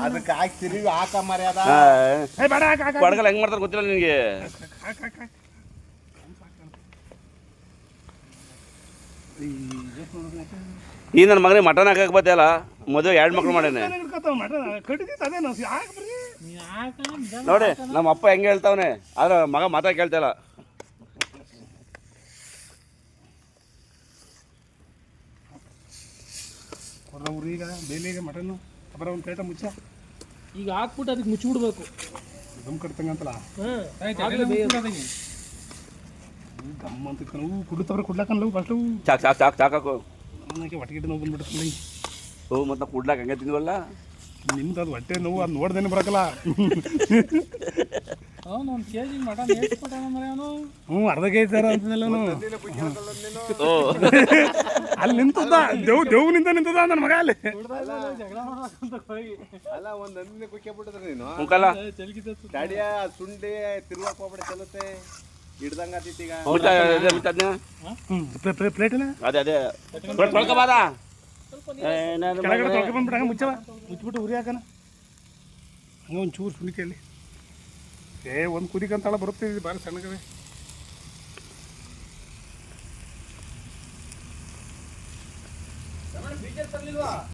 ಅದಕ್ಕೆ ಹಾಕಿ ತಿರುಗಿ ಹಾಕ ಮರ್ಯಾದ ಬಡಗಲ್ಲ ಹೆಂಗ್ ಮಾಡ್ತಾರೆ ಗೊತ್ತಿಲ್ಲ ನಿನಗೆ. ಈ ನನ್ನ ಮಗನಿಗೆ ಮಟನ್ ಹಾಕಕ್ಕೆ ಬತ್ತಲ್ಲ, ಮದುವೆ 2 ಮಕ್ಳು ಮಾಡೇನೆ ನೋಡಿ. ನಮ್ಮ ಅಪ್ಪ ಹೆಂಗೆ ಹೇಳ್ತಾವನೆ, ಆದ್ರೆ ಮಗ ಮಾತಾ ಕೇಳ್ತಾಯಿಲ್ಲ. ಈಗ ಬೇಲಿಗೆ ಮಟನ್ನು ಅಪರ ಒಂದು ಪ್ಲೇಟ ಮುಚ್ಚ. ಈಗ ಹಾಕ್ಬಿಟ್ಟು ಅದಕ್ಕೆ ಮುಚ್ಚಿಬಿಡ್ಬೇಕು. ದಮ್ ಕಟ್ತಂಗಂತಲ್ಲ ಗಮ್ಮ ಅಂತ ನಾವು ಕುಡ್ತವ್ರೆ ಕುಡ್ಲಾಕನ್ಲವು ಫಸ್ಟು ಚಾಕು ನನಗೆ ಹೊಟ್ಟೆಗಿಟ್ಟು ನೋವು ಬಂದ್ಬಿಡ್ತೀನಿ. ಮತ್ತು ಕುಡ್ಲಾಕ ಹಂಗೆ ತಿಂದ್ವಲ್ಲ ನಿಮ್ದು ಅದು ಹೊಟ್ಟೆ ನೋವು ಅದು ನೋಡ್ದೇನೆ ಬರೋಕಲ್ಲ. ಅವನು ಒಂದು ಕೆ ಜಿ ಮಟನ್ ಅರ್ಧ ಕೆ ಜಿ ಸರ್ ಅಂತಂದಲ್ಲ ಅಲ್ಲಿ ನಿಂತದ ದೇವ್ ನಿಂತದ ನನ್ನ ಮಗ ಅಲ್ಲಿ. ಅಲ್ಲ ಒಂದು ನಂದಿನ ಕುಕ್ಕೆ ಬಿಟ್ಟಿದ್ರೆ ನೀನು ಮುಖಲ್ಲ ಗಾಡಿಯ ಸುಂಡಿ ತಿರುಗಾಕ್ ಹೋಗ್ಬಿಡ ಚಲತೆ ಹಿಡ್ದಂಗ ಆತಿತ್ತೀಗ. ಪ್ಲೇಟ್ ಇಲ್ಲ ಅದೇ ತೊಳ್ಕೊಬಾರ ಕೆಳಗಡೆ ತೊಳ್ಕೊಂಡ್ಬಿಟ್ಟಾಗ ಮುಚ್ಚಿಬಿಟ್ಟು ಉರಿ ಹಾಕನ ಹಂಗೆ ಒಂದು ಚೂರು ಸುಣಿಕೆಯಲ್ಲಿ ಒಂದು ಕುದಿಕಂತಾಳ ಬರುತ್ತೆ ಭಾರಿ ಸಣ್ಣಗವೆ.